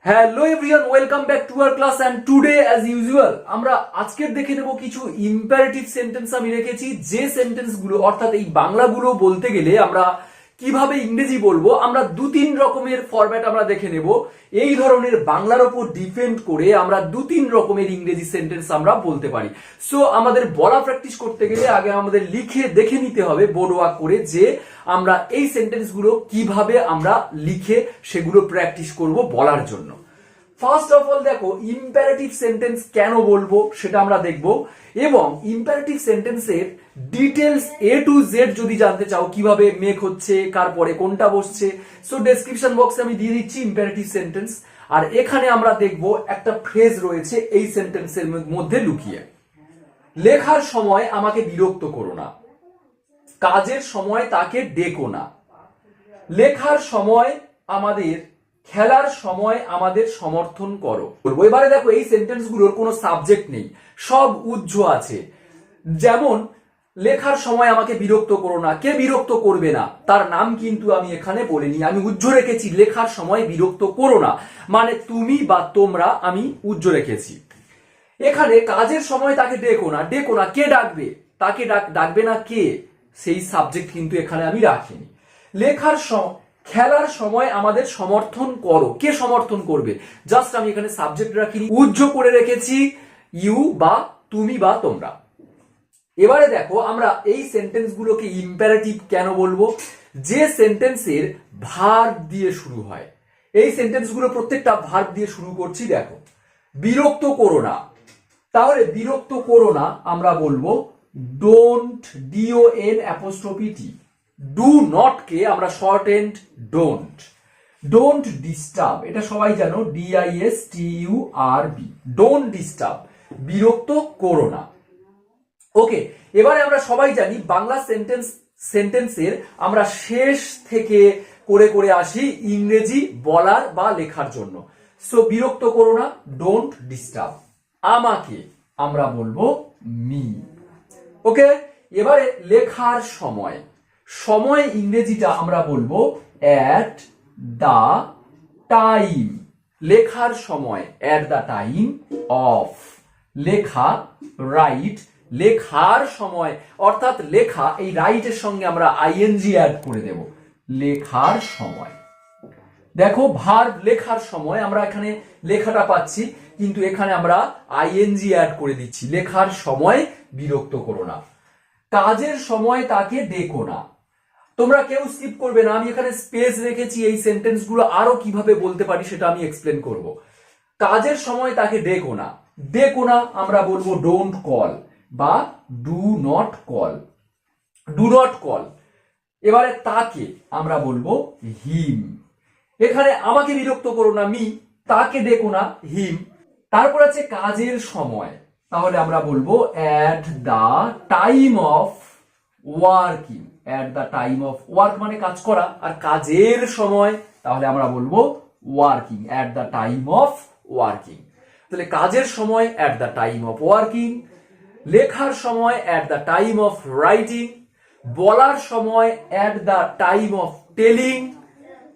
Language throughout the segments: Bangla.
Hello everyone, welcome back to our class and today as usual আমরা আজকে দেখে নেব কিছু ইম্পারেটিভ সেন্টেন্স আমি রেখেছি, যে সেন্টেন্স গুলো অর্থাৎ এই বাংলাগুলো বলতে গেলে আমরা কিভাবে ইংরেজি বলবো আমরা দু তিন রকমের ফরম্যাট আমরা দেখে নেব। এই ধরনের বাংলার উপর ডিপেন্ড করে আমরা দু তিন রকমের ইংরেজি সেন্টেন্স আমরা বলতে পারি। সো আমাদের বলা প্র্যাকটিস করতে গেলে আগে আমাদের লিখে দেখে নিতে হবে বোর্ড ওয়ার্ক করে যে আমরা এই সেন্টেন্স গুলো কিভাবে আমরা লিখে সেগুলো প্র্যাকটিস করব বলার জন্য। ফার্স্ট অফ অল দেখো ইম্পারেটিভ সেন্টেন্স কেন বলবো সেটা আমরা দেখব, এবং ইম্পারেটিভ সেন্টেন্সের ডিটেলস এ টু জেড যদি জানতে চাও কিভাবে মেক হচ্ছে, কার পরে কোনটা বসছে, সো ডেসক্রিপশন বক্সে আমি দিয়ে দিচ্ছি ইম্পারেটিভ সেন্টেন্স। আর এখানে আমরা দেখব একটা ফ্রেজ রয়েছে এই সেন্টেন্সের মধ্যে লুকিয়ে। লেখার সময় আমাকে বিরক্ত করো না, কাজের সময় তাকে ডেকো না, লেখার সময় আমাদের, খেলার সময় আমাদের সমর্থন করো। এবারে দেখো এই সেন্টেন্স গুলোর কোনো সাবজেক্ট নেই, সব উজ্জ আছে। যেমন লেখার সময় আমাকে বিরক্ত করো না, কে বিরক্ত করবে না তার নাম কিন্তু আমি এখানে বলিনি, আমি উজ্জ রেখেছি লেখার সময় বিরক্ত করো না, মানে তুমি বা তোমরা আমি উজ্জ রেখেছি। এখানে কাজের সময় তাকে ডেকো না, ডেকো না কে ডাকবে, তাকে ডাকবে না কে, সেই সাবজেক্ট কিন্তু এখানে আমি রাখিনি। লেখার খেলার সময় আমাদের সমর্থন করো, কে সমর্থন করবে, জাস্ট আমি এখানে সাবজেক্ট রাখিনি, উজ্জ করে রেখেছি ইউ বা তুমি বা তোমরা। এবারে দেখো আমরা এই সেন্টেন্স গুলোকে ইম্পারেটিভ কেন বলবো, যে সেন্টেন্সের ভার্ব দিয়ে শুরু হয়। এই সেন্টেন্স গুলো প্রত্যেকটা ভার্ব দিয়ে শুরু করছি। দেখো বিরক্ত করো না, তাহলে বিরক্ত করো না আমরা বলবো don't, DON apostrophe T. Do not কে আমরা short and don't. Don't disturb, এটা সবাই জানো DISTURB, ডোন্ট ডিস্টার্ব, বিরক্ত করো না। ওকে, এবারে আমরা সবাই জানি বাংলা সেন্টেন্সের আমরা শেষ থেকে করে করে আসি ইংরেজি বলার বা লেখার জন্য। সো বিরক্ত করো না ডোন্ট ডিস্টার্ব, আমাকে আমরা বলবো মি। ওকে, এবারে লেখার সময়, সময় ইংরেজিটা আমরা বলবো অ্যাট দা টাইম, লেখার সময় অ্যাট দা টাইম অফ, লেখা রাইট, লেখার সময় অর্থাৎ লেখা, এই রাইটের সঙ্গে আমরা ING অ্যাড করে দেব, লেখার সময়। দেখো ভার্ব লেখার সময় আমরা এখানে লেখাটা পাচ্ছি, কিন্তু এখানে আমরা ING অ্যাড করে দিচ্ছি, লেখার সময় বিরক্ত করো না। কাজের সময় তাকে ডেকো না, তোমরা কেউ স্কিপ করবে না, আমি এখানে স্পেস রেখেছি, এই সেন্টেন্স গুলো আরো কিভাবে বলতে পারি সেটা আমি এক্সপ্লেন করব। কাজের সময় তাকে ডেকো না, ডেকো না আমরা বলবো ডোন্ট কল বা do not call, do not call. এবারে তাকে আমরা বলবো হিম, এখানে আমাকে বিরক্ত করো না মি, তাকে ডেকো না হিম। তারপর আছে কাজের সময়, তাহলে আমরা বলবো at the time of working, at the time of work মানে কাজ করা, আর কাজের সময় তাহলে আমরা বলবো working, at the time of working. তাহলে কাজের সময় at the time of working, লেখার সময় at the time of writing, বলার সময় at the time of telling.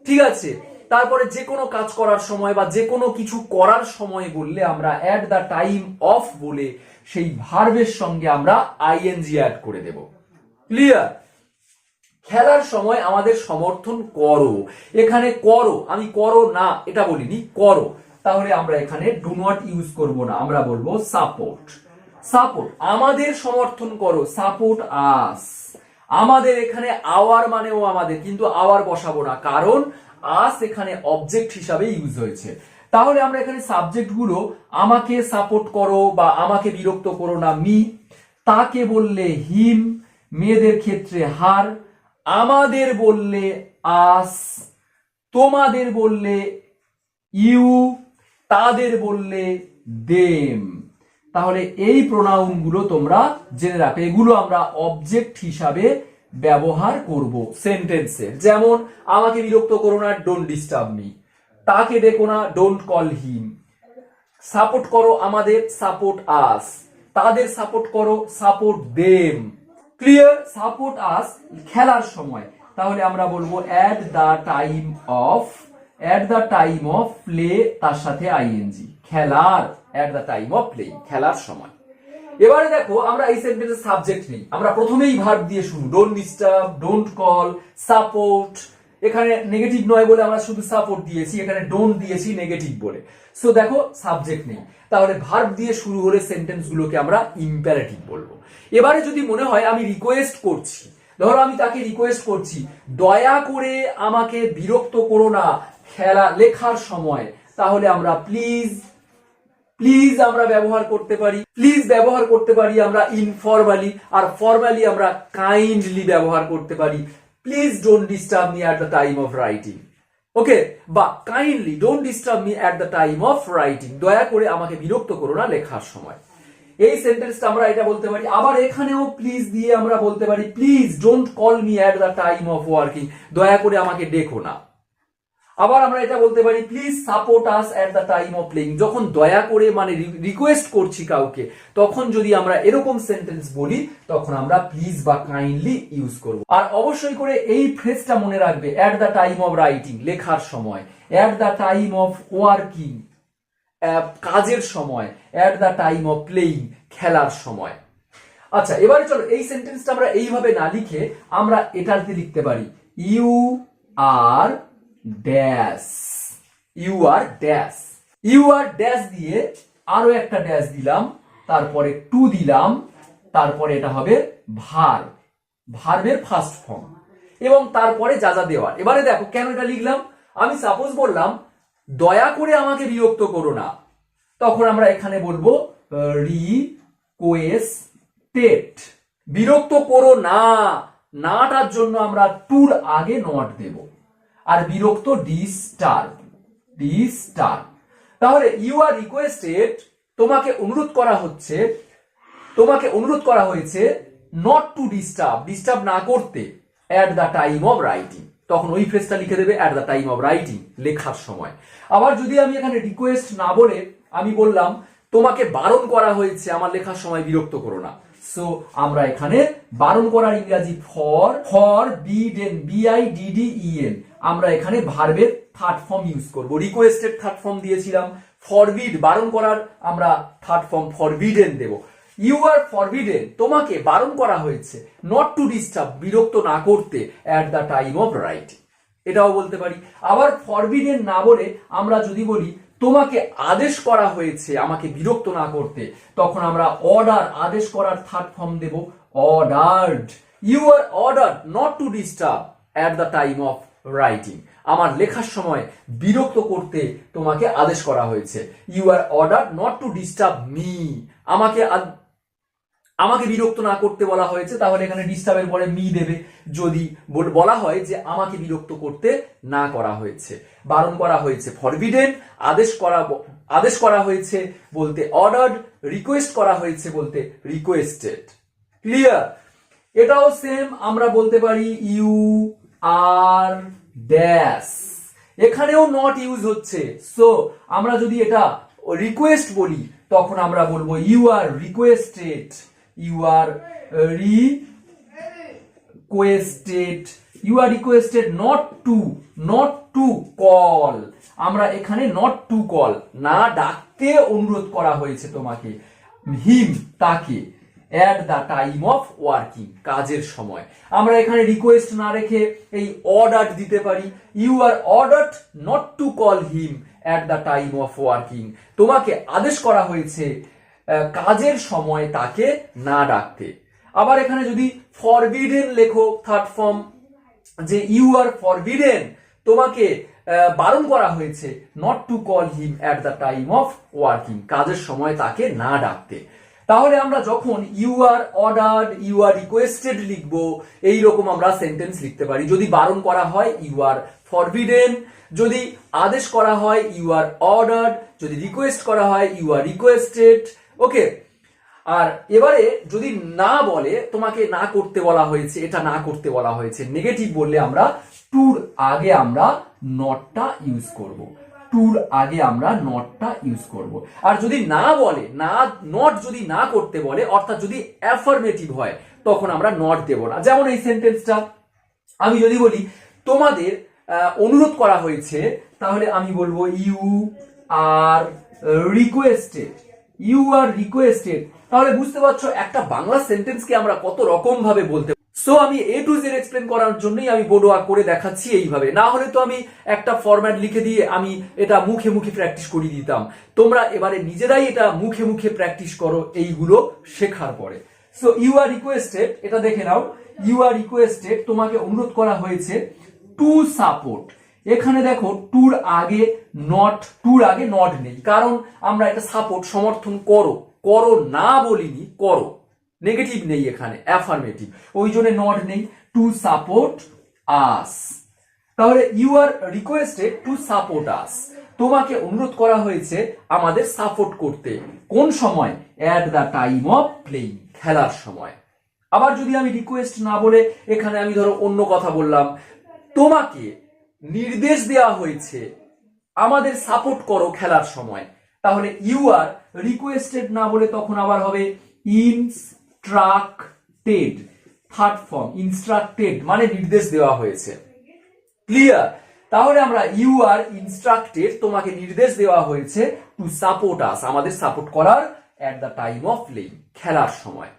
ঠিক আছে, তারপরে যে কোনো কাজ করার সময় বা যে কোনো কিছু করার সময় বললে আমরা অ্যাট দা টাইম অফ বলে সেই ভার্বের সঙ্গে আমরা ING অ্যাড করে দেব। ক্লিয়ার? খেলার সময় আমাদের সমর্থন করো, এখানে করো, আমি করো না এটা বলিনি, করো, তাহলে আমরা এখানে ডু নট ইউজ করব না, আমরা বলবো সাপোর্ট। সাপোর্ট আমাদের সমর্থন করো, সাপোর্ট আস। আমাদের এখানে আওয়ার মানেও আমাদের, কিন্তু আওয়ার বসাবো না কারণ আস এখানে অবজেক্ট হিসাবে ইউজ হয়েছে। তাহলে আমরা এখানে সাবজেক্ট গুলো আমাকে সাপোর্ট করো বা আমাকে বিরক্ত করো না মি, তাকে বললে হিম, মেয়েদের ক্ষেত্রে হার, আমাদের বললে আস, তোমাদের বললে ইউ, তাদের বললে দেম। তাহলে এই প্রোনাউন গুলো তোমরা জেনে রাখো, এগুলো আমরা অবজেক্ট হিসাবে ব্যবহার করব সেন্টেন্সে। যেমন আমাকে বিরক্ত করো না ডোন্ট ডিস্টার্ব মি, তাকে ডেকো না ডোন্ট কল হিম, সাপোর্ট করো আমাদের সাপোর্ট আস, তাদের সাপোর্ট করো support them. Clear? Support us খেলার সময়, তাহলে আমরা বলবো at the time of, at the time of play তার সাথে আইএনজি, খেলার, at the time of playing, খেলার সময়। এবারে দেখো আমরা এই সেন্টেন্সের সাবজেক্ট নেই, আমরা প্রথমেই ভার্ব দিয়ে শুরু, don't disturb, don't call, support. এখানে নেগেটিভ নয় বলে আমরা শুধু সাপোর্ট দিয়েছি, এখানে ডোন্ট দিয়েছি নেগেটিভ বলে। সো দেখো সাবজেক্ট নেই, তাহলে ভার্ব দিয়ে শুরু হলে সেন্টেন্স গুলোকে আমরা ইম্পারেটিভ বলবো। এবারে যদি মনে হয় আমি রিকোয়েস্ট করছি, ধরো আমি তাকে রিকোয়েস্ট করছি, দয়া করে আমাকে বিরক্ত করো না লেখার সময়, তাহলে আমরা প্লিজ, প্লিজ আমরা ব্যবহার করতে পারি, প্লিজ ব্যবহার করতে পারি আমরা ইনফরমালি, আর ফরমালি আমরা কাইন্ডলি ব্যবহার করতে পারি। Please don't disturb me at the time of writing, okay, বা kindly don't disturb me at the time of writing, দয়া করে আমাকে বিরক্ত করো না লেখার সময়। এই সেন্টেন্সটা আমরা এটা বলতে পারি। আবার এখানেও প্লিজ দিয়ে আমরা বলতে পারি, please don't call me at the time of working, দয়া করে আমাকে ডেকো না। আবার আমরা এটা বলতে পারি, please support us at the time of playing, যখন দয়া করে মানে রিকোয়েস্ট করছি কাউকে, তখন যদি আমরা এরকম সেন্টেন্স বলি তখন আমরা প্লিজ বা কাইন্ডলি ইউজ করব। আর অবশ্যই করে এই ফ্রেজটা মনে রাখবে, at the time of writing লেখার সময়, at the time of working কাজের সময়, at the time of playing খেলার সময়। আচ্ছা, এবারে চলো এই সেন্টেন্সটা আমরা এইভাবে না লিখে আমরা এটাতে লিখতে পারি, you are dash, you are dash, you are dash দিয়ে আরো একটা ড্যাশ দিলাম, তারপরে টু দিলাম, তারপরে এটা হবে ভার্ব, ভার্বের ফার্স্ট ফর্ম, এবং তারপরে যা যা দেওয়ার। এবারে দেখো কেন এটা লিখলাম, আমি সাপোজ বললাম দয়া করে আমাকে বিরক্ত করো না, তখন আমরা এখানে বলবো রিকোয়েস্টেড, বিরক্ত করো না, নাটার জন্য আমরা টুর আগে নট দেব, আর বিরক্ত ডিস্টার্ব, ডিস্টার্ব। তাহলে ইউ আর রিকোয়েস্টেড, তোমাকে অনুরোধ করা হচ্ছে, তোমাকে অনুরোধ করা হয়েছে নট টু ডিস্টার্ব, ডিস্টার্ব না করতে, at the time of writing, তখন ওই ফ্রেজটা লিখে দেবে at the time of writing লেখার সময়। আবার যদি আমি এখানে রিকোয়েস্ট না বলে আমি বললাম তোমাকে বারণ করা হয়েছে আমার লেখার সময় বিরক্ত করো না, সো আমরা এখানে বারণ করার ইংরেজি ফরবিডেন, BIDDEN, আমরা এখানে ভার্বের থার্ড ফর্ম ইউজ করব। রিকোয়েস্টেড থার্ড ফর্ম দিয়েছিলাম, ফরবিড বারণ করার আমরা থার্ড ফর্ম ফরবিডেন দেব। ইউ আর ফরবিডেন, তোমাকে বারণ করা হয়েছে, নট টু ডিস্টার্ব বিরক্ত না করতে, at the time of writing, এটাও বলতে পারি। আবার ফরবিডেন না বলে আমরা যদি বলি তোমাকে আদেশ করা হয়েছে আমাকে বিরক্ত না করতে, তখন আমরা অর্ডার, আদেশ করার থার্ড ফর্ম দেব ordered, you are ordered not to disturb at the time of writing, আমার লেখার সময় বিরক্ত করতে তোমাকে আদেশ করা হয়েছে, you are ordered not to disturb me, আমাকে বিরক্ত না করতে বলা হয়েছে, তাহলে এখানে ডিস্টার্বের পরে মি দেবে। যদি বলা হয় যে আমাকে বিরক্ত করতে না করা হয়েছে, বারণ করা হয়েছে ফরবিডেন, আদেশ করা হয়েছে বলতে অর্ডারড, রিকোয়েস্ট করা হয়েছে বলতে রিকোয়েস্টেড। ক্লিয়ার? এটাও সেম, আমরা বলতে পারি ইউ আর ড্যাশ, এখানেও নট ইউজ হচ্ছে, সো আমরা যদি এটা রিকোয়েস্ট বলি তখন আমরা বলবো you are requested, you are requested not to call, আমরা এখানে not to call, না ডাকতে অনুরোধ করা হয়েছে তোমাকে, him তাকে, at the time of working কাজের সময়। আমরা এখানে রিকোয়েস্ট না রেখে এই অর্ডার দিতে পারি, you are ordered not to call him at the time of working, তোমাকে আদেশ করা হয়েছে কাজের সময় তাকে না ডাকতে। আবার এখানে যদি ফরবিডেন লেখো থার্ড ফর্ম, যে ইউ আর ফরবিডেন, তোমাকে বারণ করা হয়েছে not to call him at the time of working, কাজের সময় তাকে না ডাকতে। তাহলে আমরা যখন you are ordered, you are requested লিখবো, এইরকম আমরা সেন্টেন্স লিখতে পারি। যদি বারণ করা হয় ইউ আর ফরবিডেন, যদি আদেশ করা হয় ইউ আর অর্ডার্ড, যদি রিকোয়েস্ট করা হয় ইউ আর রিকোয়েস্টেড। ওকে, আর এবারে যদি না বলে তোমাকে না করতে বলা হয়েছে, এটা না করতে বলা হয়েছে, নেগেটিভ বললে আমরা টুর আগে আমরা নটটা ইউজ করব, টুর আগে আমরা নটটা ইউজ করব। আর যদি না বলে, না নট যদি না করতে বলে, অর্থাৎ যদি অ্যাফার্মেটিভ হয়, তখন আমরা নট দেব না। যেমন এই সেন্টেন্সটা আমি যদি বলি তোমাদের অনুরোধ করা হয়েছে তাহলে আমি বলবো you are requested, you are requested. তাহলে বুঝতে পারছো একটা বাংলা সেন্টেন্সকে আমরা কত রকম ভাবে বলতে। সো আমি এ টু জেড এক্সপ্লেন করার জন্যই আমি বোর্ড ওয়ার্ক করে দেখাচ্ছি এইভাবে, না হলে তো আমি একটা ফরম্যাট লিখে দিয়ে আমি এটা মুখে মুখে প্র্যাকটিস করিয়ে দিতাম। তোমরা এবারে নিজেরাই এটা মুখে মুখে প্র্যাকটিস করো এইগুলো শেখার পরে। সো ইউ আর রিকোয়েস্টেড, এটা দেখে নাও। ইউ আর রিকোয়েস্টেড, তোমাকে অনুরোধ করা হয়েছে টু সাপোর্ট। এখানে দেখো টুর আগে নট নেই, কারণ আমরা এটা সাপোর্ট সমর্থন করো, করো না বলিনি, করো, নেগেটিভ নেই এখানে, অ্যাফার্মেটিভ, ওই জন্য নট নেই। টু সাপোর্ট আস, তাহলে you are requested to support us, তোমাকে অনুরোধ করা হয়েছে আমাদের সাপোর্ট করতে। কোন সময়? At the time of playing, খেলার সময়। আবার যদি আমি রিকোয়েস্ট না বলে এখানে আমি ধরো অন্য কথা বললাম, তোমাকে নির্দেশ দেওয়া হয়েছে আমাদের সাপোর্ট করো খেলার সময়, তাহলে ইউ আর রিকোয়েস্টেড না বলে তখন আবার হবে ইনস্ট্রাক্টেড, থার্ড ফর্ম, ইনস্ট্রাক্টেড মানে নির্দেশ দেওয়া হয়েছে। ক্লিয়ার? তাহলে আমরা ইউ আর ইনস্ট্রাক্টেড, তোমাকে নির্দেশ দেওয়া হয়েছে টু সাপোর্ট আস, আমাদের সাপোর্ট করার, এট দ্য টাইম অফ প্লেইং, খেলার সময়।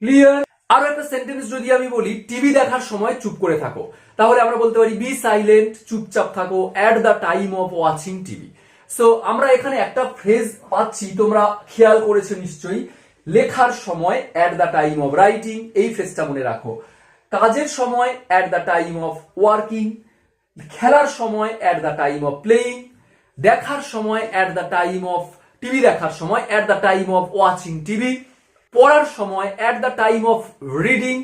ক্লিয়ার? আরো একটা সেন্টেন্স যদি আমি বলি, টিভি দেখার সময় চুপ করে থাকো, তাহলে আমরা বলতে পারি বি সাইলেন্ট, চুপচাপ থাকো, এট the time of watching TV. So আমরা এখানে একটা ফ্রেজ পাচ্ছি, তোমরা খেয়াল করেছো নিশ্চয়ই, লেখার সময় at the time of writing, এই ফ্রেজটা মনে রাখো। কাজের সময় at the time of working, খেলার সময় at the time of playing, দেখার সময় at the time of, TV দেখার সময় at the time of watching TV, পড়ার সময় at the time of reading,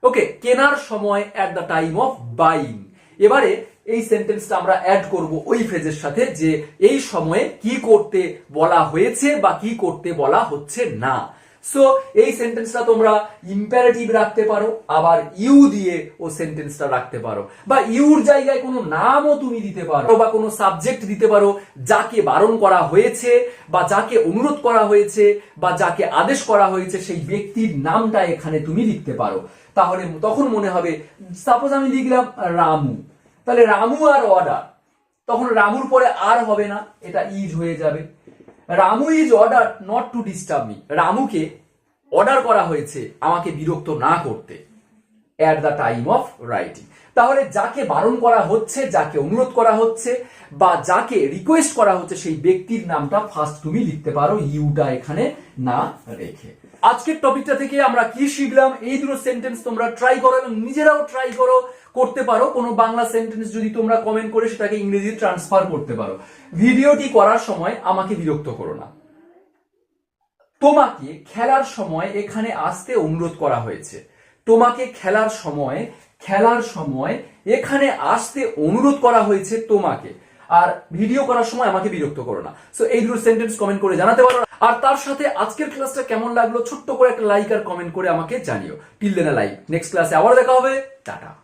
okay, কেনার সময় at the time of buying. এবারে এই সেন্টেন্সটা আমরা অ্যাড করব ওই ফ্রেজের সাথে, যে এই সময়ে কি করতে বলা হয়েছে বা কি করতে বলা হচ্ছে না। সো এই সেন্টেন্সটা তোমরা ইম্পারেটিভ রাখতে পারো, আবার ইউ দিয়ে ও সেন্টেন্সটা রাখতে পারো, বা ইউর জায়গায় কোনো নামও তুমি দিতে পারো, বা কোনো সাবজেক্ট দিতে পারো, যাকে বারণ করা হয়েছে বা যাকে অনুরোধ করা হয়েছে বা যাকে আদেশ করা হয়েছে সেই ব্যক্তির নামটা এখানে তুমি লিখতে পারো। তাহলে তখন মনে হবে, সাপোজ আমি লিখলাম রামু, তাহলে রামু আর অর্ডার, তখন রামুর পরে আর হবে না, এটা ইজ হয়ে যাবে। Ramu is order not to disturb me, রামুকে অর্ডার করা হয়েছে আমাকে বিরক্ত না করতে, at the time of writing. তাহলে যাকে বারণ করা হচ্ছে, যাকে অনুরোধ করা হচ্ছে বা যাকে রিকোয়েস্ট করা হচ্ছে সেই ব্যক্তির নামটা ফার্স্ট তুমি লিখতে পারো, ইউটা এখানে না রেখে। আজকের টপিকটা থেকে আমরা কি শিখলাম, এই দুটো সেন্টেন্স তোমরা ট্রাই করো এবং নিজেরাও ট্রাই করো, করতে পারো। কোনো বাংলা সেন্টেন্স যদি তোমরা কমেন্ট করে সেটাকে ইংরেজি ট্রান্সফার করতে পারো। ভিডিওটি করার সময় আমাকে বিরক্ত করো না। তোমাকে খেলার সময় এখানে আসতে অনুরোধ করা হয়েছে, তোমাকে খেলার সময় এখানে আসতে অনুরোধ করা হয়েছে তোমাকে, আর ভিডিও করার সময় আমাকে বিরক্ত করো না। সো এই দুটো সেন্টেন্স কমেন্ট করে জানাতে পারো, আর তার সাথে আজকের ক্লাসটা কেমন লাগলো ছোট্ট করে একটা লাইক আর কমেন্ট করে আমাকে জানিও। টিল দেন লাইক, নেক্সট ক্লাসে আবার দেখা হবে, টাটা।